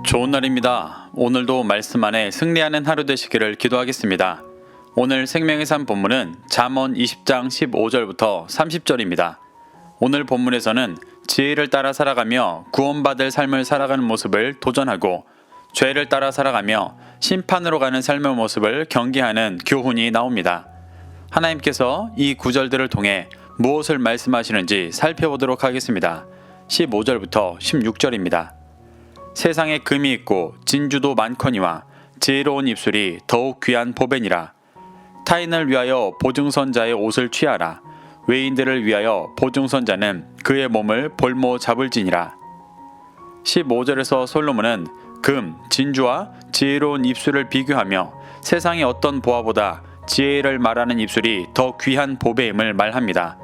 좋은 날입니다. 오늘도 말씀 안에 승리하는 하루 되시기를 기도하겠습니다. 오늘 생명의 삶 본문은 잠언 20장 15절부터 30절입니다. 오늘 본문에서는 지혜를 따라 살아가며 구원받을 삶을 살아가는 모습을 도전하고 죄를 따라 살아가며 심판으로 가는 삶의 모습을 경계하는 교훈이 나옵니다. 하나님께서 이 구절들을 통해 무엇을 말씀하시는지 살펴보도록 하겠습니다. 15절부터 16절입니다. 세상에 금이 있고 진주도 많거니와 지혜로운 입술이 더욱 귀한 보배니라. 타인을 위하여 보증선자의 옷을 취하라. 외인들을 위하여 보증선자는 그의 몸을 볼모 잡을지니라. 15절에서 솔로몬은 금, 진주와 지혜로운 입술을 비교하며 세상의 어떤 보화보다 지혜를 말하는 입술이 더 귀한 보배임을 말합니다.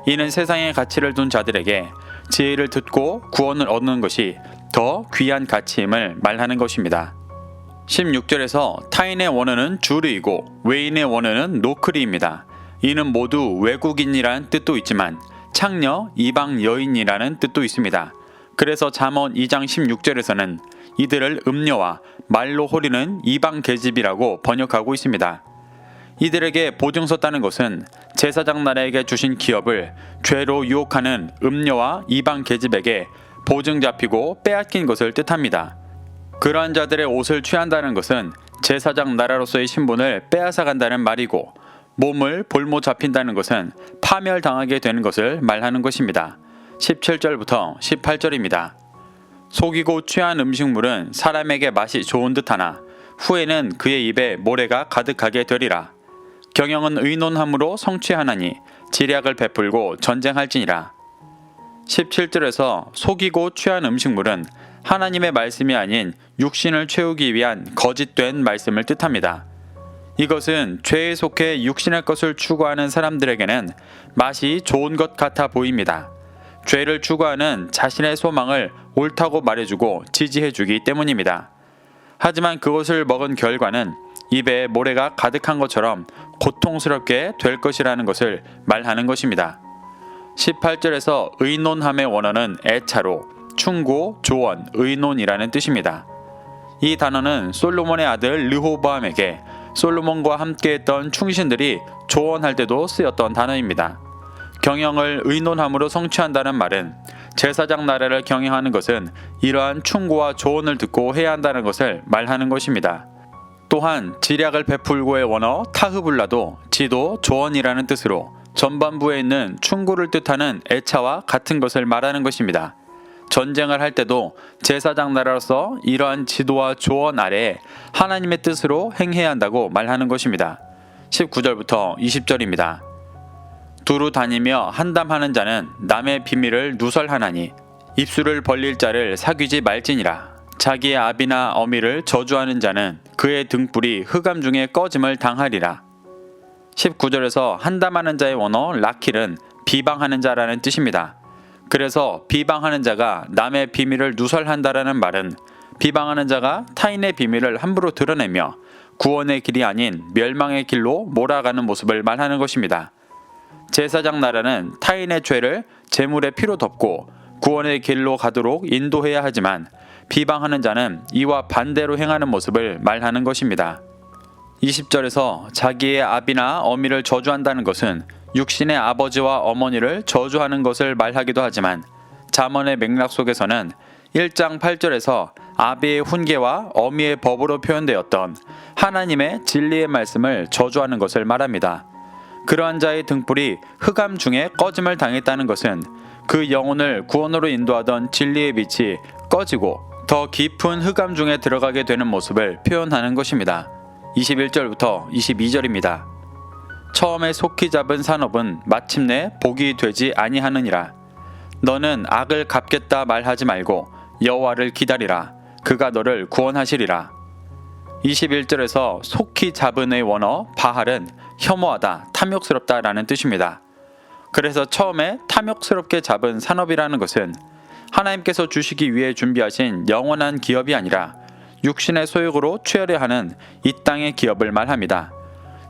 이는 세상의 가치를 둔 자들에게 지혜를 듣고 구원을 얻는 것이 더 귀한 가치임을 말하는 것입니다. 16절에서 타인의 원어는 주르이고 외인의 원어는 노크리입니다. 이는 모두 외국인이라는 뜻도 있지만 창녀, 이방 여인이라는 뜻도 있습니다. 그래서 잠언 2장 16절에서는 이들을 음녀와 말로 호리는 이방 계집이라고 번역하고 있습니다. 이들에게 보증 섰다는 것은 제사장 나라에게 주신 기업을 죄로 유혹하는 음녀와 이방 계집에게 보증 잡히고 빼앗긴 것을 뜻합니다. 그러한 자들의 옷을 취한다는 것은 제사장 나라로서의 신분을 빼앗아 간다는 말이고 몸을 볼모 잡힌다는 것은 파멸당하게 되는 것을 말하는 것입니다. 17절부터 18절입니다. 속이고 취한 음식물은 사람에게 맛이 좋은 듯하나 후에는 그의 입에 모래가 가득하게 되리라. 경영은 의논함으로 성취하나니 지략을 베풀고 전쟁할지니라. 17절에서 속이고 취한 음식물은 하나님의 말씀이 아닌 육신을 채우기 위한 거짓된 말씀을 뜻합니다. 이것은 죄에 속해 육신의 것을 추구하는 사람들에게는 맛이 좋은 것 같아 보입니다. 죄를 추구하는 자신의 소망을 옳다고 말해주고 지지해주기 때문입니다. 하지만 그것을 먹은 결과는 입에 모래가 가득한 것처럼 고통스럽게 될 것이라는 것을 말하는 것입니다. 18절에서 의논함의 원어는 애차로, 충고, 조언, 의논이라는 뜻입니다. 이 단어는 솔로몬의 아들 르호보암에게 솔로몬과 함께했던 충신들이 조언할 때도 쓰였던 단어입니다. 경영을 의논함으로 성취한다는 말은 제사장 나라를 경영하는 것은 이러한 충고와 조언을 듣고 해야 한다는 것을 말하는 것입니다. 또한 지략을 베풀고의 원어 타흐불라도 지도, 조언이라는 뜻으로 전반부에 있는 충고를 뜻하는 애차와 같은 것을 말하는 것입니다. 전쟁을 할 때도 제사장 나라로서 이러한 지도와 조언 아래에 하나님의 뜻으로 행해야 한다고 말하는 것입니다. 19절부터 20절입니다. 두루 다니며 한담하는 자는 남의 비밀을 누설하나니 입술을 벌릴 자를 사귀지 말지니라. 자기의 아비나 어미를 저주하는 자는 그의 등불이 흑암 중에 꺼짐을 당하리라. 19절에서 한담하는 자의 원어 라킬은 비방하는 자라는 뜻입니다. 그래서 비방하는 자가 남의 비밀을 누설한다라는 말은 비방하는 자가 타인의 비밀을 함부로 드러내며 구원의 길이 아닌 멸망의 길로 몰아가는 모습을 말하는 것입니다. 제사장 나라는 타인의 죄를 제물의 피로 덮고 구원의 길로 가도록 인도해야 하지만 비방하는 자는 이와 반대로 행하는 모습을 말하는 것입니다. 20절에서 자기의 아비나 어미를 저주한다는 것은 육신의 아버지와 어머니를 저주하는 것을 말하기도 하지만 잠언의 맥락 속에서는 1장 8절에서 아비의 훈계와 어미의 법으로 표현되었던 하나님의 진리의 말씀을 저주하는 것을 말합니다. 그러한 자의 등불이 흑암 중에 꺼짐을 당했다는 것은 그 영혼을 구원으로 인도하던 진리의 빛이 꺼지고 더 깊은 흑암 중에 들어가게 되는 모습을 표현하는 것입니다. 21절부터 22절입니다. 처음에 속히 잡은 산업은 마침내 복이 되지 아니하느니라. 너는 악을 갚겠다 말하지 말고 여호와를 기다리라. 그가 너를 구원하시리라. 21절에서 속히 잡은의 원어 바할은 혐오하다, 탐욕스럽다 라는 뜻입니다. 그래서 처음에 탐욕스럽게 잡은 산업이라는 것은 하나님께서 주시기 위해 준비하신 영원한 기업이 아니라 육신의 소욕으로 취하려 하는 이 땅의 기업을 말합니다.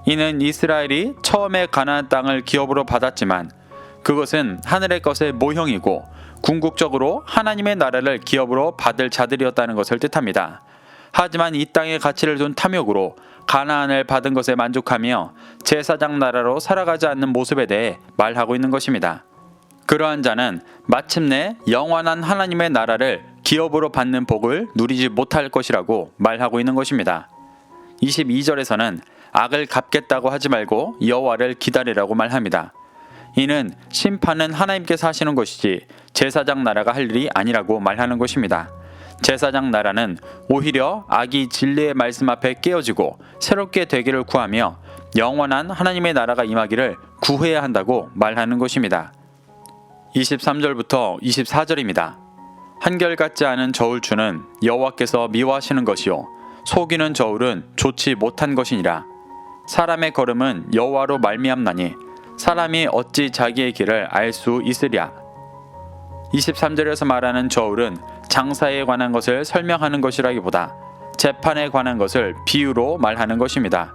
이는 이스라엘이 처음에 가나안 땅을 기업으로 받았지만 그것은 하늘의 것의 모형이고 궁극적으로 하나님의 나라를 기업으로 받을 자들이었다는 것을 뜻합니다. 하지만 이 땅에 가치를 둔 탐욕으로 가나안을 받은 것에 만족하며 제사장 나라로 살아가지 않는 모습에 대해 말하고 있는 것입니다. 그러한 자는 마침내 영원한 하나님의 나라를 기업으로 받는 복을 누리지 못할 것이라고 말하고 있는 것입니다. 22절에서는 악을 갚겠다고 하지 말고 여호와를 기다리라고 말합니다. 이는 심판은 하나님께서 하시는 것이지 제사장 나라가 할 일이 아니라고 말하는 것입니다. 제사장 나라는 오히려 악이 진리의 말씀 앞에 깨어지고 새롭게 되기를 구하며 영원한 하나님의 나라가 임하기를 구해야 한다고 말하는 것입니다. 23절부터 24절입니다. 한결같지 않은 저울추는 여호와께서 미워하시는 것이요 속이는 저울은 좋지 못한 것이니라. 사람의 걸음은 여호와로 말미암나니 사람이 어찌 자기의 길을 알 수 있으랴. 23절에서 말하는 저울은 장사에 관한 것을 설명하는 것이라기보다 재판에 관한 것을 비유로 말하는 것입니다.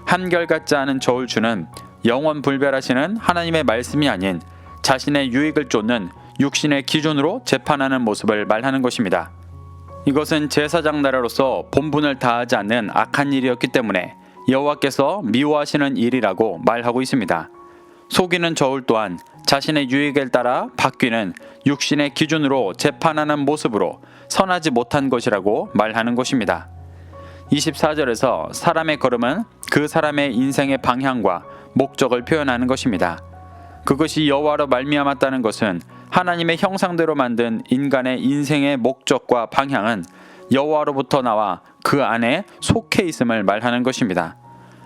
한결같지 않은 저울추는 영원 불멸하시는 하나님의 말씀이 아닌 자신의 유익을 쫓는 육신의 기준으로 재판하는 모습을 말하는 것입니다. 이것은 제사장 나라로서 본분을 다하지 않는 악한 일이었기 때문에 여호와께서 미워하시는 일이라고 말하고 있습니다. 속이는 저울 또한 자신의 유익에 따라 바뀌는 육신의 기준으로 재판하는 모습으로 선하지 못한 것이라고 말하는 것입니다. 24절에서 사람의 걸음은 그 사람의 인생의 방향과 목적을 표현하는 것입니다. 그것이 여호와로 말미암았다는 것은 하나님의 형상대로 만든 인간의 인생의 목적과 방향은 여호와로부터 나와 그 안에 속해 있음을 말하는 것입니다.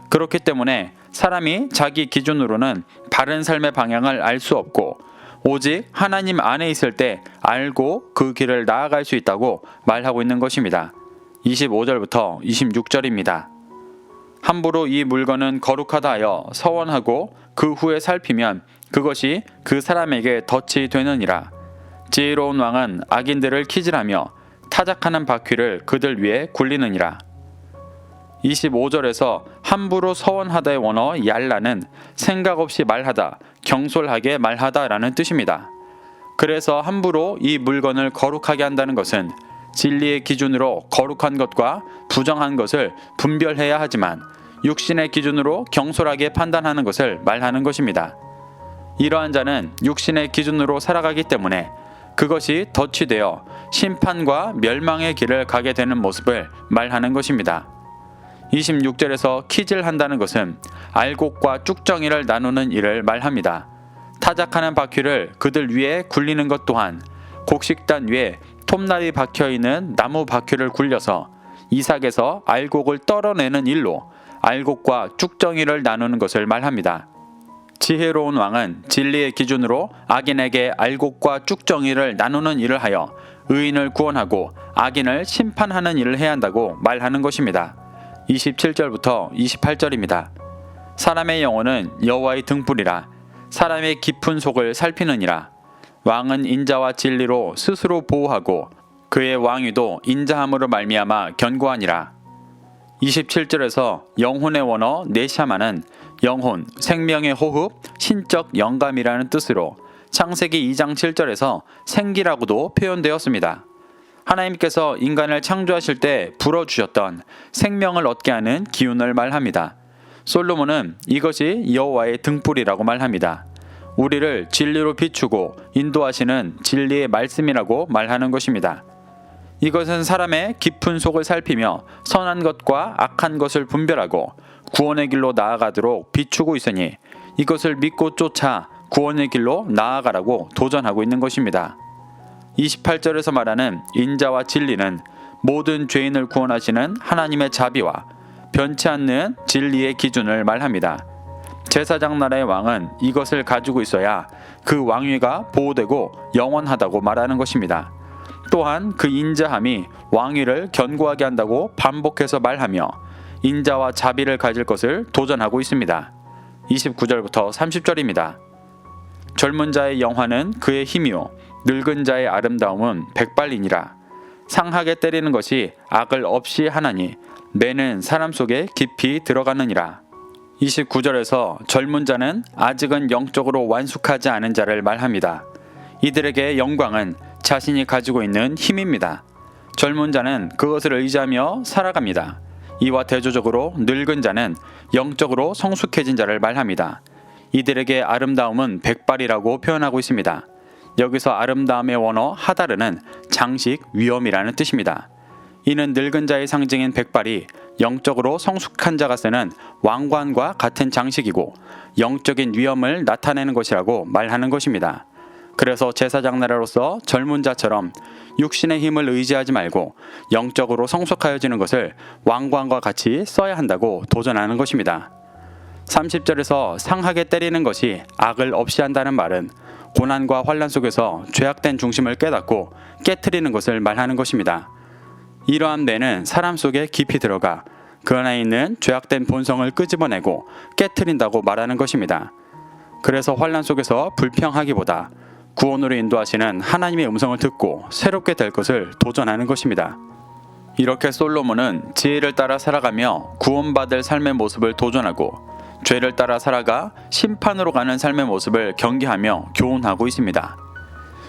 그렇기 때문에 사람이 자기 기준으로는 바른 삶의 방향을 알 수 없고 오직 하나님 안에 있을 때 알고 그 길을 나아갈 수 있다고 말하고 있는 것입니다. 25절부터 26절입니다. 함부로 이 물건은 거룩하다 하여 서원하고 그 후에 살피면 그것이 그 사람에게 덫이 되느니라. 지혜로운 왕은 악인들을 키질하며 타작하는 바퀴를 그들 위에 굴리느니라. 25절에서 함부로 서원하다의 원어 얄라는 생각 없이 말하다, 경솔하게 말하다라는 뜻입니다. 그래서 함부로 이 물건을 거룩하게 한다는 것은 진리의 기준으로 거룩한 것과 부정한 것을 분별해야 하지만 육신의 기준으로 경솔하게 판단하는 것을 말하는 것입니다. 이러한 자는 육신의 기준으로 살아가기 때문에 그것이 덫이 되어 심판과 멸망의 길을 가게 되는 모습을 말하는 것입니다. 26절에서 키질한다는 것은 알곡과 쭉정이를 나누는 일을 말합니다. 타작하는 바퀴를 그들 위에 굴리는 것 또한 곡식단 위에 톱날이 박혀있는 나무 바퀴를 굴려서 이삭에서 알곡을 떨어내는 일로 알곡과 쭉정이를 나누는 것을 말합니다. 지혜로운 왕은 진리의 기준으로 악인에게 알곡과 쭉정이를 나누는 일을 하여 의인을 구원하고 악인을 심판하는 일을 해야 한다고 말하는 것입니다. 27절부터 28절입니다. 사람의 영혼은 여호와의 등불이라 사람의 깊은 속을 살피느니라. 왕은 인자와 진리로 스스로 보호하고 그의 왕위도 인자함으로 말미암아 견고하니라. 27절에서 영혼의 원어 네샤마는 영혼, 생명의 호흡, 신적 영감이라는 뜻으로 창세기 2장 7절에서 생기라고도 표현되었습니다. 하나님께서 인간을 창조하실 때 불어주셨던 생명을 얻게 하는 기운을 말합니다. 솔로몬은 이것이 여호와의 등불이라고 말합니다. 우리를 진리로 비추고 인도하시는 진리의 말씀이라고 말하는 것입니다. 이것은 사람의 깊은 속을 살피며 선한 것과 악한 것을 분별하고 구원의 길로 나아가도록 비추고 있으니 이것을 믿고 쫓아 구원의 길로 나아가라고 도전하고 있는 것입니다. 28절에서 말하는 인자와 진리는 모든 죄인을 구원하시는 하나님의 자비와 변치 않는 진리의 기준을 말합니다. 제사장 나라의 왕은 이것을 가지고 있어야 그 왕위가 보호되고 영원하다고 말하는 것입니다. 또한 그 인자함이 왕위를 견고하게 한다고 반복해서 말하며 인자와 자비를 가질 것을 도전하고 있습니다. 29절부터 30절입니다. 젊은 자의 영화는 그의 힘이요 늙은 자의 아름다움은 백발이니라. 상하게 때리는 것이 악을 없이 하나니 매는 사람 속에 깊이 들어가느니라. 29절에서 젊은 자는 아직은 영적으로 완숙하지 않은 자를 말합니다. 이들에게 영광은 자신이 가지고 있는 힘입니다. 젊은 자는 그것을 의지하며 살아갑니다. 이와 대조적으로 늙은 자는 영적으로 성숙해진 자를 말합니다. 이들에게 아름다움은 백발이라고 표현하고 있습니다. 여기서 아름다움의 원어 하다르는 장식, 위엄이라는 뜻입니다. 이는 늙은 자의 상징인 백발이 영적으로 성숙한 자가 쓰는 왕관과 같은 장식이고 영적인 위엄을 나타내는 것이라고 말하는 것입니다. 그래서 제사장 나라로서 젊은 자처럼 육신의 힘을 의지하지 말고 영적으로 성숙하여지는 것을 왕관과 같이 써야 한다고 도전하는 것입니다. 30절에서 상하게 때리는 것이 악을 없이 한다는 말은 고난과 환난 속에서 죄악된 중심을 깨닫고 깨트리는 것을 말하는 것입니다. 이러한 매는 사람 속에 깊이 들어가 그 안에 있는 죄악된 본성을 끄집어내고 깨트린다고 말하는 것입니다. 그래서 환난 속에서 불평하기보다 구원으로 인도하시는 하나님의 음성을 듣고 새롭게 될 것을 도전하는 것입니다. 이렇게 솔로몬은 지혜를 따라 살아가며 구원받을 삶의 모습을 도전하고 죄를 따라 살아가 심판으로 가는 삶의 모습을 경계하며 교훈하고 있습니다.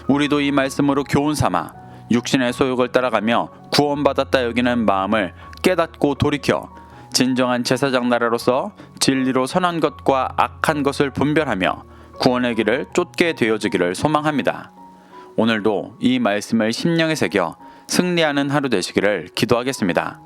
우리도 이 말씀으로 교훈 삼아 육신의 소욕을 따라가며 구원받았다 여기는 마음을 깨닫고 돌이켜 진정한 제사장 나라로서 진리로 선한 것과 악한 것을 분별하며 구원의 길을 쫓게 되어지기를 소망합니다. 오늘도 이 말씀을 심령에 새겨 승리하는 하루 되시기를 기도하겠습니다.